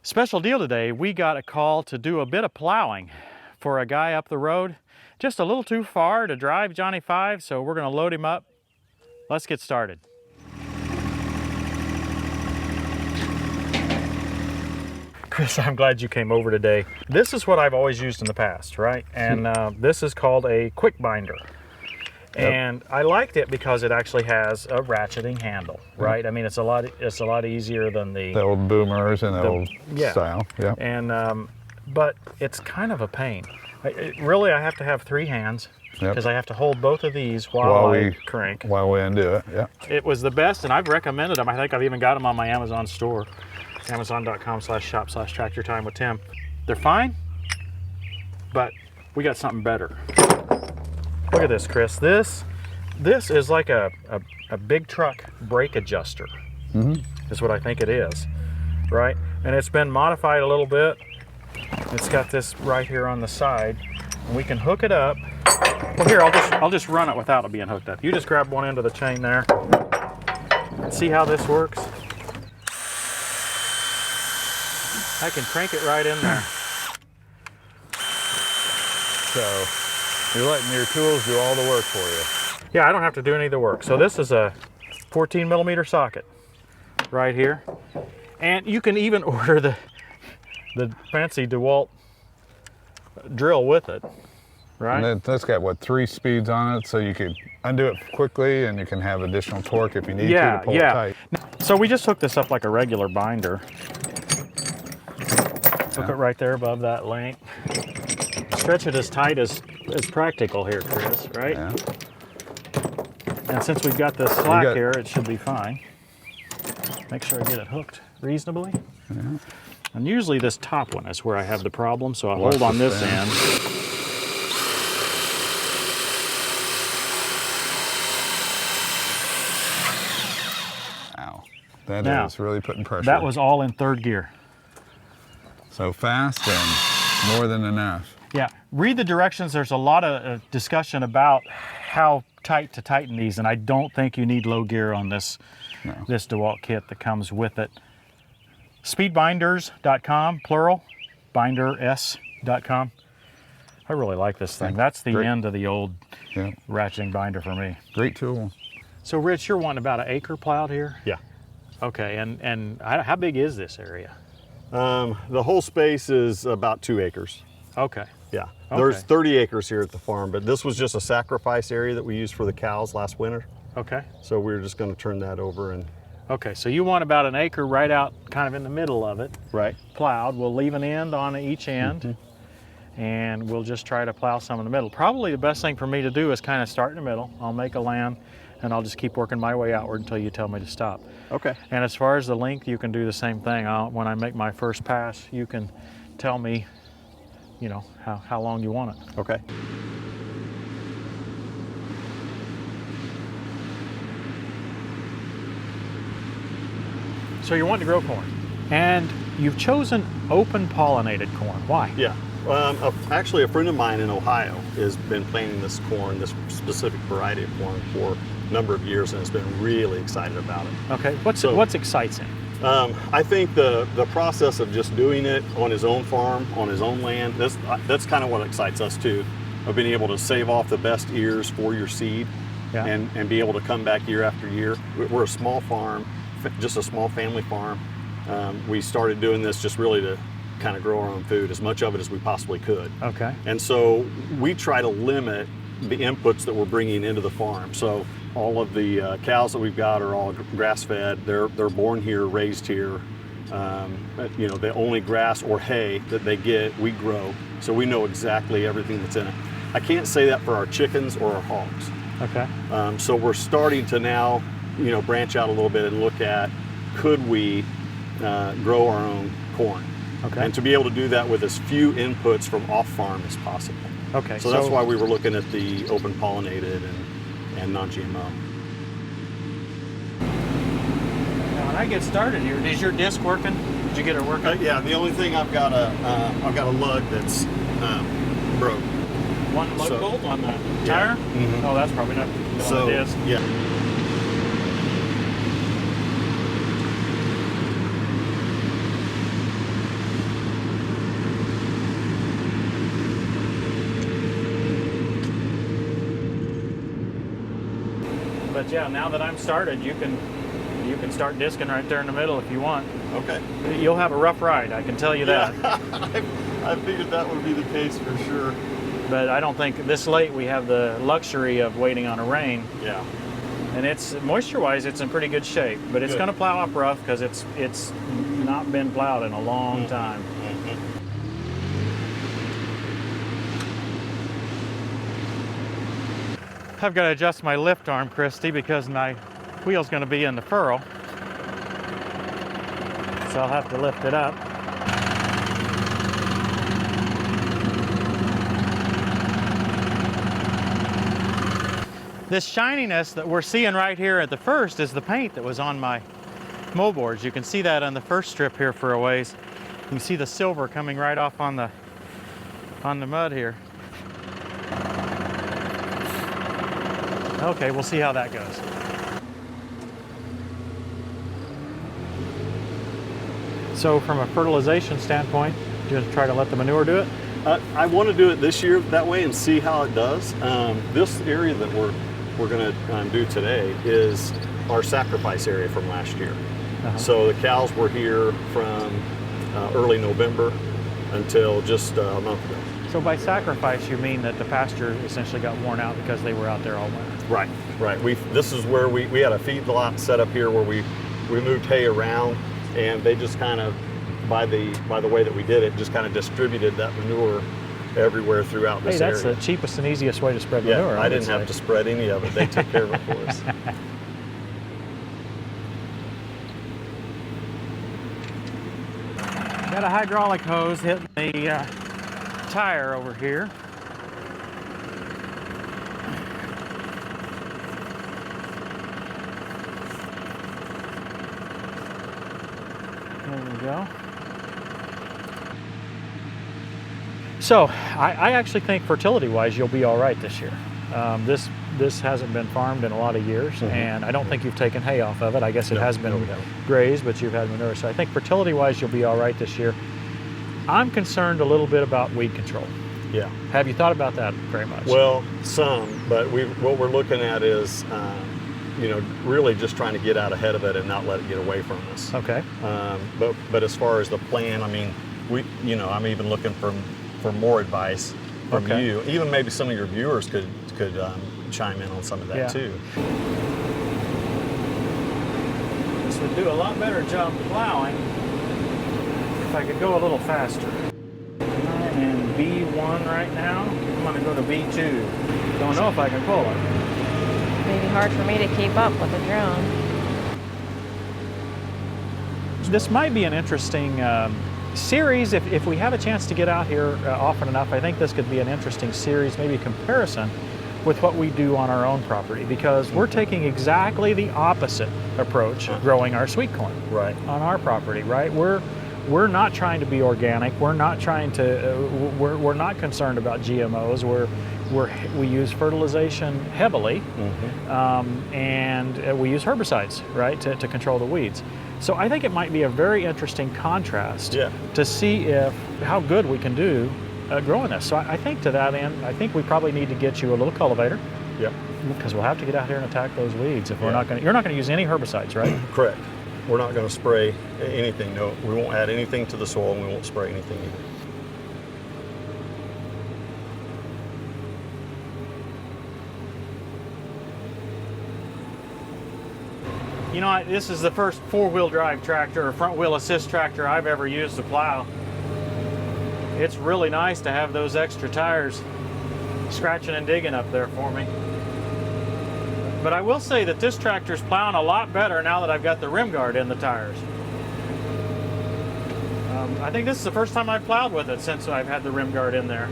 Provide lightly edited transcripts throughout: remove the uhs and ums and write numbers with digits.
Special deal today, we got a call to do a bit of plowing for a guy up the road. Just a little too far to drive Johnny 5, so we're gonna load him up. Let's get started. Chris, I'm glad you came over today. This is what I've always used in the past, right? And this is called a quick binder. Yep. And I liked it because it actually has a ratcheting handle, right? I mean, it's a lot easier than the old boomers and the old style. Yeah. And but it's kind of a pain. Really, I have to have 3 hands because I have to hold both of these while I crank. While we undo it. Yeah. It was the best, and I've recommended them. I think I've even got them on my Amazon store, Amazon.com/shop/tractortime with Tim. They're fine, but we got something better. Look at this, Chris. This is like a big truck brake adjuster. Is what I think it is, right? And it's been modified a little bit. It's got this right here on the side, and we can hook it up. Well, here, I'll just run it without it being hooked up. You just grab one end of the chain there. See how this works? I can crank it right in there. So you're letting your tools do all the work for you. Yeah, I don't have to do any of the work. So this is a 14mm socket right here. And you can even order the fancy DeWalt drill with it, right? And that's got, what, 3 speeds on it, so you can undo it quickly and you can have additional torque if you need to pull it tight. So we just hooked this up like a regular binder. Hook it right there above that length. Stretch it as tight as practical here, Chris, right? Yeah. And since we've got this slack here, it should be fine. Make sure I get it hooked reasonably. Yeah. And usually this top one is where I have the problem, so I hold on this end. Ow. That is really putting pressure. That was all in 3rd gear. So fast and more than enough. Yeah, read the directions. There's a lot of discussion about how tight to tighten these, and I don't think you need low gear on this, this DeWalt kit that comes with it. Speedbinders.com, plural, binders.com. I really like this thing. That's the end of the old ratcheting binder for me. Great tool. So Rich, you're wanting about 1 acre plowed here? Yeah. Okay, and how big is this area? The whole space is about 2 acres. Okay. Yeah. Okay. There's 30 acres here at the farm, but this was just a sacrifice area that we used for the cows last winter. Okay. So we're just going to turn that over and... Okay, so you want about 1 acre right out kind of in the middle of it. Right. Plowed. We'll leave an end on each end, and we'll just try to plow some in the middle. Probably the best thing for me to do is kind of start in the middle. I'll make a land, and I'll just keep working my way outward until you tell me to stop. Okay. And as far as the length, you can do the same thing. When I make my first pass, you can tell me, you know, how long you want it. Okay. So you're wanting to grow corn, and you've chosen open pollinated corn. Why? Yeah. Actually, a friend of mine in Ohio has been planting this corn, this specific variety of corn, for a number of years, and has been really excited about it. Okay. What excites him? I think the process of just doing it on his own farm, on his own land, that's kind of what excites us too, of being able to save off the best ears for your seed, and be able to come back year after year. We're a small farm, just a small family farm. We started doing this just really to kind of grow our own food, as much of it as we possibly could. Okay. And so we try to limit the inputs that we're bringing into the farm. So all of the cows that we've got are all grass-fed. They're born here, raised here. You know, the only grass or hay that they get, we grow. So we know exactly everything that's in it. I can't say that for our chickens or our hogs. Okay. So we're starting to now, you know, branch out a little bit and look at, could we grow our own corn? Okay. And to be able to do that with as few inputs from off-farm as possible. Okay. So that's why we were looking at the open pollinated and non-GMO. Now when I get started here, is your disc working? Did you get it working? Yeah, the only thing I've got a lug that's broke. One lug bolt on the tire? Mm-hmm. Oh, that's probably not on the disc. Yeah. but yeah, now that I'm started, you can start disking right there in the middle if you want. Okay. You'll have a rough ride, I can tell you that. I figured that would be the case for sure. But I don't think this late we have the luxury of waiting on a rain. Yeah. And it's moisture-wise, it's in pretty good shape, but it's going to plow up rough because it's not been plowed in a long time. I've got to adjust my lift arm, Christy, because my wheel's going to be in the furrow. So I'll have to lift it up. This shininess that we're seeing right here at the first is the paint that was on my mow boards. You can see that on the first strip here for a ways. You can see the silver coming right off on the mud here. Okay, we'll see how that goes. So from a fertilization standpoint, you're going to try to let the manure do it? I want to do it this year that way and see how it does. This area that we're going to do today is our sacrifice area from last year. So the cows were here from early November until just a month ago. So by sacrifice, you mean that the pasture essentially got worn out because they were out there all winter? Right, right. This is where we had a feed lot set up here where we moved hay around, and they just kind of, by the way that we did it, just kind of distributed that manure everywhere throughout this area. Hey, that's the cheapest and easiest way to spread manure. I didn't have to spread any of it. They took care of it for us. Got a hydraulic hose hitting the tire over here. There we go. So I actually think fertility-wise, you'll be all right this year. This hasn't been farmed in a lot of years, and I don't think you've taken hay off of it. I guess it has been grazed, but you've had manure. So I think fertility-wise, you'll be all right this year. I'm concerned a little bit about weed control. Yeah. Have you thought about that very much? Well, some, but what we're looking at is, really just trying to get out ahead of it and not let it get away from us. Okay. But as far as the plan, I mean, I'm even looking for more advice from you. Even maybe some of your viewers could chime in on some of that too. This would do a lot better job plowing if I could go a little faster. I'm in B1 right now. I'm going to go to B2. Don't know if I can pull it. Maybe hard for me to keep up with the drone. This might be an interesting series. If we have a chance to get out here often enough, I think this could be an interesting series, maybe a comparison with what we do on our own property, because we're taking exactly the opposite approach growing our sweet corn on our property, right? We're not trying to be organic. We're not trying to. We're not concerned about GMOs. We use fertilization heavily, and we use herbicides, right, to control the weeds. So I think it might be a very interesting contrast to see how good we can do growing this. So I think to that end, I think we probably need to get you a little cultivator. Yeah. Because we'll have to get out here and attack those weeds. If we're not going, you're not going to use any herbicides, right? Correct. We're not going to spray anything. No, we won't add anything to the soil, and we won't spray anything either. You know, this is the first four-wheel drive tractor or front-wheel assist tractor I've ever used to plow. It's really nice to have those extra tires scratching and digging up there for me. But I will say that this tractor's plowing a lot better now that I've got the rim guard in the tires. I think this is the first time I've plowed with it since I've had the rim guard in there.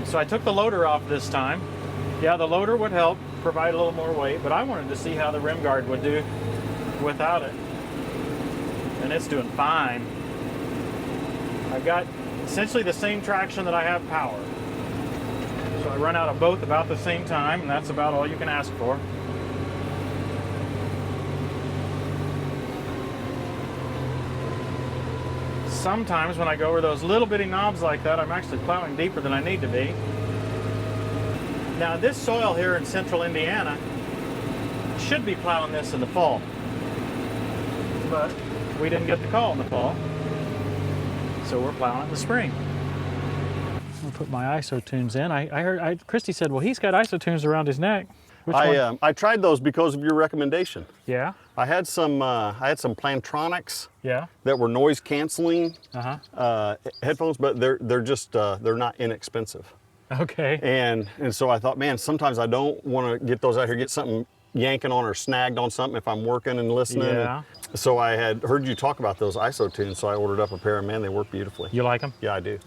So I took the loader off this time. Yeah, the loader would help provide a little more weight, but I wanted to see how the rim guard would do without it. And it's doing fine. I've got essentially the same traction that I have power. So I run out of both about the same time, and that's about all you can ask for. Sometimes when I go over those little bitty knobs like that, I'm actually plowing deeper than I need to be. Now this soil here in central Indiana should be plowing this in the fall, but we didn't get the call in the fall, so we're plowing it in the spring. I'll put my ISO tunes in. I heard Christy said, well, he's got ISO tunes around his neck. Which one? I tried those because of your recommendation. Yeah. I had some Plantronics. Yeah. That were noise canceling headphones, but they're just they're not inexpensive. Okay. And so I thought, man, sometimes I don't want to get those out here, get something yanking on or snagged on something if I'm working and listening. Yeah. And so I had heard you talk about those ISO tunes, so I ordered up a pair, and man, they work beautifully. You like them? Yeah, I do.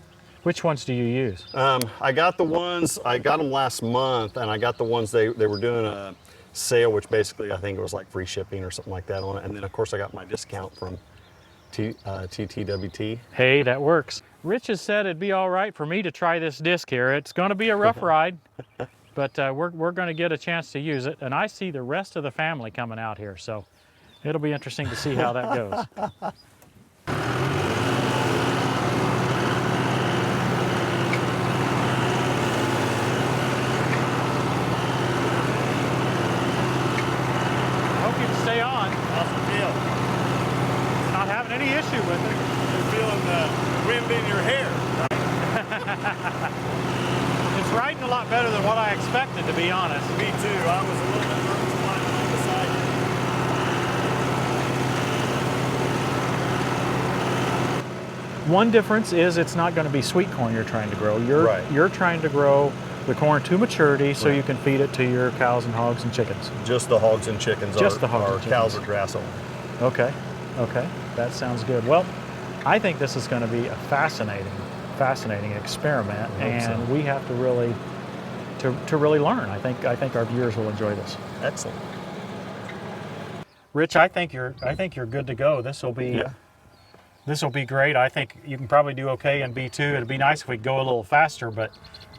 Which ones do you use? I got them last month, and I got the ones they were doing a sale, which basically I think it was like free shipping or something like that on it. And then of course I got my discount from TTWT. Hey, that works. Rich has said it'd be all right for me to try this disc here. It's going to be a rough ride, but we're going to get a chance to use it. And I see the rest of the family coming out here, so it'll be interesting to see how that goes. Stay on. How's it feel? Not having any issue with it. You're feeling the wind in your hair, right? It's riding a lot better than what I expected, to be honest. Me too. I was a little bit nervous climbing on the side. One difference is it's not going to be sweet corn you're trying to grow. Right. You're trying to grow the corn to maturity so you can feed it to your cows and hogs and chickens. Just the hogs and chickens. Just the hogs and cows chickens. are grass only. Okay, that sounds good. Well, I think this is going to be a fascinating experiment, and we have to really learn. I think our viewers will enjoy this. Excellent. Rich, I think you're good to go. This will be great. I think you can probably do okay in B2. It'd be nice if we go a little faster, but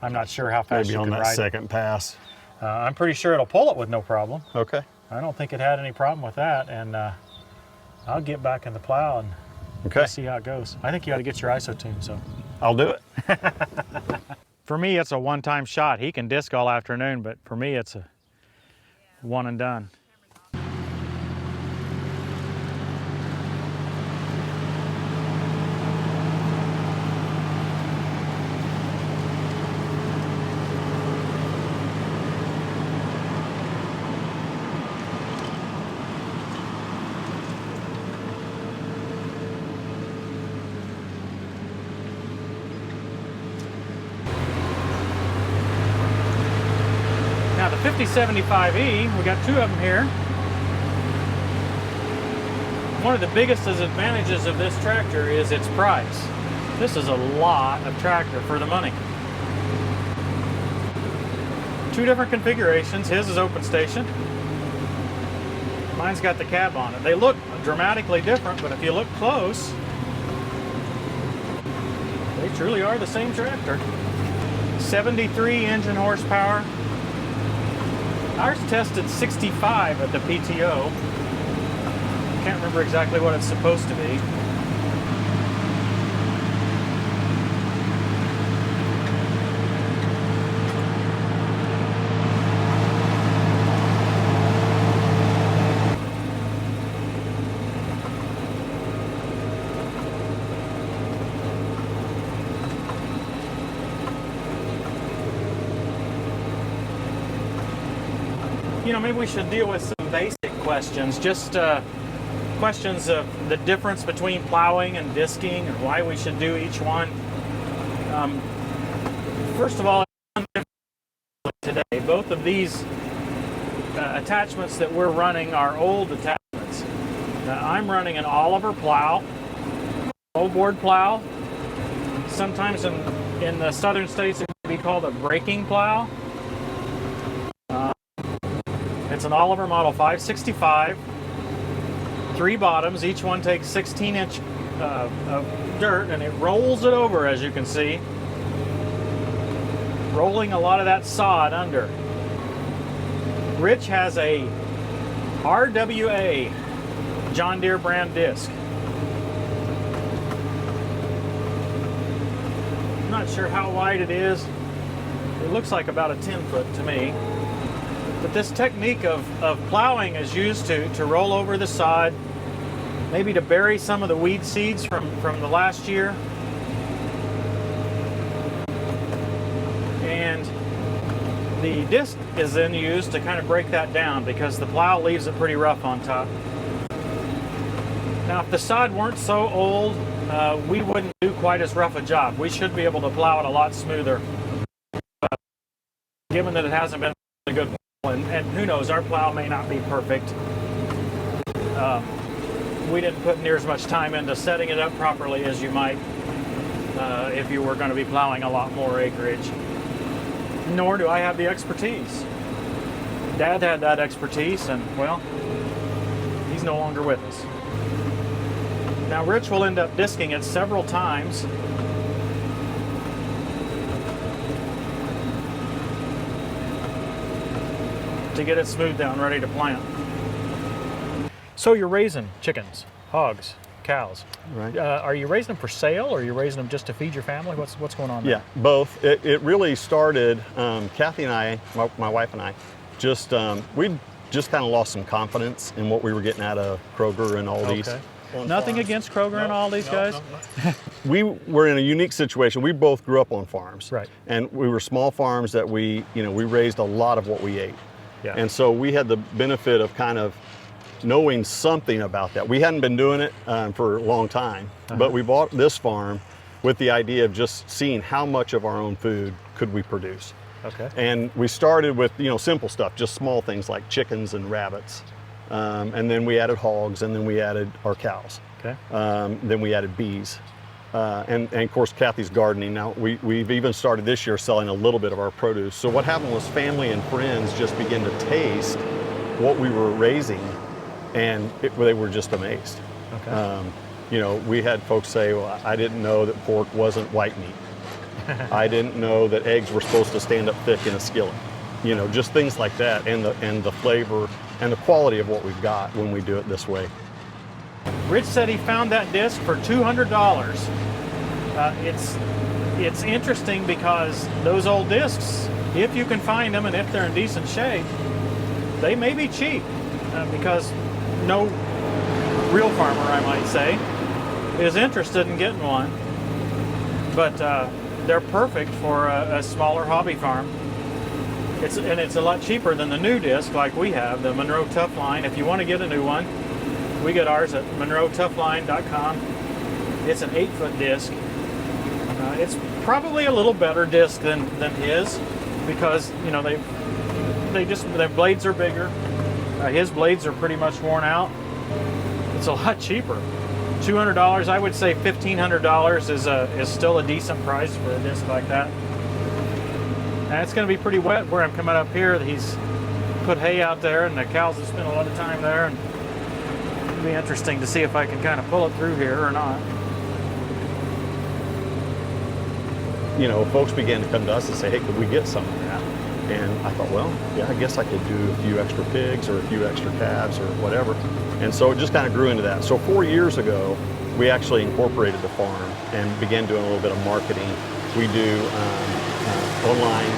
I'm not sure how fast Maybe you on can that ride second pass. I'm pretty sure it'll pull it with no problem. Okay. I don't think it had any problem with that, and I'll get back in the plow and see how it goes. I think you ought to get your ISO tune, so. I'll do it. For me, it's a one-time shot. He can disc all afternoon, but for me, it's a one and done. Now the 5075e, we got two of them here. One of the biggest advantages of this tractor is its price. This is a lot of tractor for the money. Two different configurations. His is open station. Mine's got the cab on it. They look dramatically different, but if you look close, they truly are the same tractor. 73 engine horsepower. Ours tested 65 at the PTO. Can't remember exactly what it's supposed to be. You know, maybe we should deal with some basic questions, just questions of the difference between plowing and disking and why we should do each one. First of all, today, both of these attachments that we're running are old attachments. I'm running an Oliver plow, old board plow. Sometimes in the southern states it can be called a braking plow. It's an Oliver model 565, 3 bottoms, each one takes 16-inch of dirt, and it rolls it over, as you can see, rolling a lot of that sod under. Rich has a RWA John Deere brand disc. I'm not sure how wide it is. It looks like about a 10 foot to me. But this technique of plowing is used to roll over the sod, maybe to bury some of the weed seeds from the last year. And the disc is then used to kind of break that down because the plow leaves it pretty rough on top. Now, if the sod weren't so old, we wouldn't do quite as rough a job. We should be able to plow it a lot smoother. Given that it hasn't been a good plow, and who knows, our plow may not be perfect. We didn't put near as much time into setting it up properly as you might if you were going to be plowing a lot more acreage. Nor do I have the expertise. Dad had that expertise, and well, he's no longer with us. Now Rich will end up disking it several times. To get it smoothed down, ready to plant. So you're raising chickens, hogs, cows. Right. Are you raising them for sale, or are you raising them just to feed your family? What's going on there? Yeah, both. It really started, Kathy and I, my wife and I, we just kind of lost some confidence in what we were getting out of Kroger and Aldi's. Okay. Nothing against Kroger and Aldi's, guys. No. We were in a unique situation. We both grew up on farms. Right. And we were small farms that we raised a lot of what we ate. Yeah. And so we had the benefit of kind of knowing something about that. We hadn't been doing it for a long time, but we bought this farm with the idea of just seeing how much of our own food could we produce. Okay. And we started with simple stuff, just small things like chickens and rabbits, and then we added hogs, and then we added our cows. Okay. Then we added bees, and of course Kathy's gardening. Now we've even started this year selling a little bit of our produce. So what happened was family and friends just began to taste what we were raising, and they were just amazed. Okay. We had folks say, well, I didn't know that pork wasn't white meat. I didn't know that eggs were supposed to stand up thick in a skillet. Just things like that, and the flavor and the quality of what we've got when we do it this way. Rich said he found that disc for $200. It's interesting because those old discs, if you can find them and if they're in decent shape, they may be cheap because no real farmer, I might say, is interested in getting one. But they're perfect for a smaller hobby farm. It's a lot cheaper than the new disc like we have, the Monroe Toughline. If you want to get a new one, we get ours at monroetoughline.com. It's an 8-foot disc. It's probably a little better disc than his because their blades are bigger. His blades are pretty much worn out. It's a lot cheaper. $200. I would say $1,500 is still a decent price for a disc like that. And it's going to be pretty wet where I'm coming up here. He's put hay out there, and the cows have spent a lot of time there. And it'll be interesting to see if I can kind of pull it through here or not. Folks began to come to us and say, hey, could we get some of that? And I thought, well, yeah, I guess I could do a few extra pigs or a few extra calves or whatever. And so it just kind of grew into that. So 4 years ago, we actually incorporated the farm and began doing a little bit of marketing. We do online.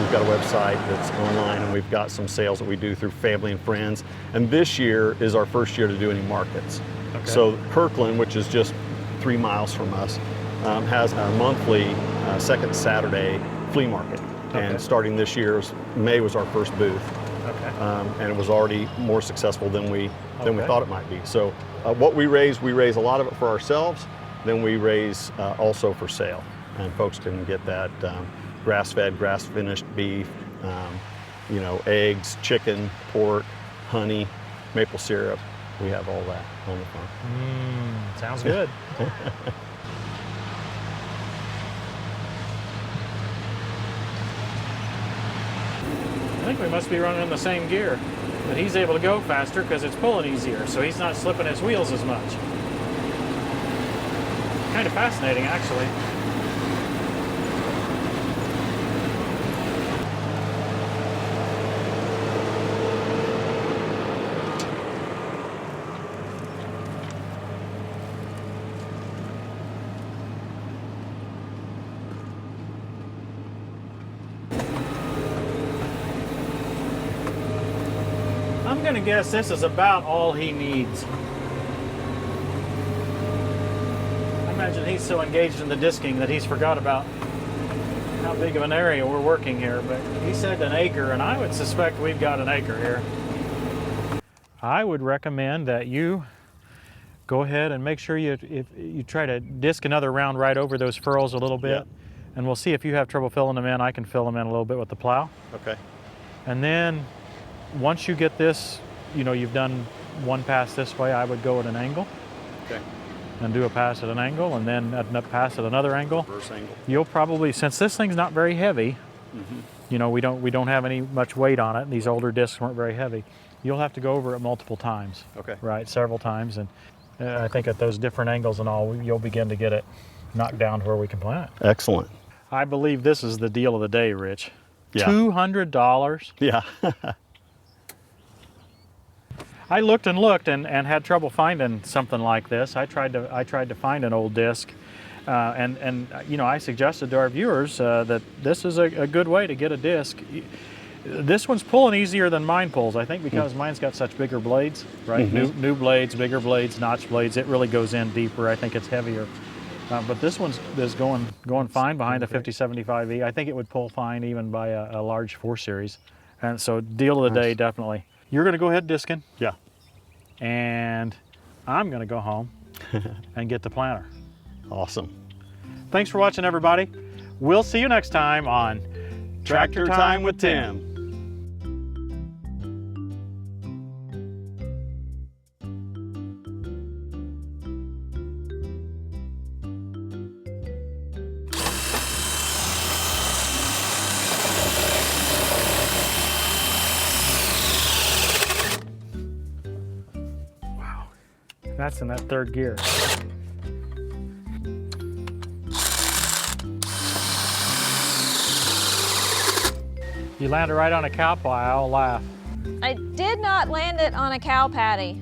We've got a website that's online, and we've got some sales that we do through family and friends. And this year is our first year to do any markets. Okay. So Kirkland, which is just 3 miles from us, has a monthly second Saturday flea market. Okay. And starting this year, May was our first booth. Okay. And it was already more successful than we thought it might be. So what we raise a lot of it for ourselves, then we raise also for sale. And folks can get that grass-fed, grass-finished beef, eggs, chicken, pork, honey, maple syrup. We have all that on the farm. Sounds good. I think we must be running in the same gear, but he's able to go faster because it's pulling easier, so he's not slipping his wheels as much. Kind of fascinating, actually. gonna guess this is about all he needs. I imagine he's so engaged in the disking that he's forgot about how big of an area we're working here, but he said an acre, and I would suspect we've got an acre here. I would recommend that you go ahead and make sure you try to disc another round right over those furrows a little bit, Yep. and we'll see if you have trouble filling them in. I can fill them in a little bit with the plow. Okay. And then once you get this, you know, you've done one pass this way, I would go at an angle. Okay. And do a pass at an angle, and then a pass at another angle. Reverse angle. You'll probably, since this thing's not very heavy, you know, we don't have any much weight on it. These older discs weren't very heavy. You'll have to go over it multiple times. Okay. Right, several times, and I think at those different angles and all, you'll begin to get it knocked down to where we can plant it. Excellent. I believe this is the deal of the day, Rich. Yeah. $200. Yeah. I looked and looked and had trouble finding something like this. I tried to find an old disc, and you know, I suggested to our viewers that this is a good way to get a disc. This one's pulling easier than mine pulls, I think, because mine's got such bigger blades, right? New blades, bigger blades, notch blades. It really goes in deeper. I think it's heavier. But this one's going fine behind the 5075e. I think it would pull fine even by a large 4 Series. And so deal of the day, definitely. You're going to go ahead disking. Yeah. And I'm going to go home and get the planter. Awesome. Thanks for watching, everybody. We'll see you next time on Tractor Time with Tim. That's in that 3rd gear. You landed right on a cow plow, I'll laugh. I did not land it on a cow patty.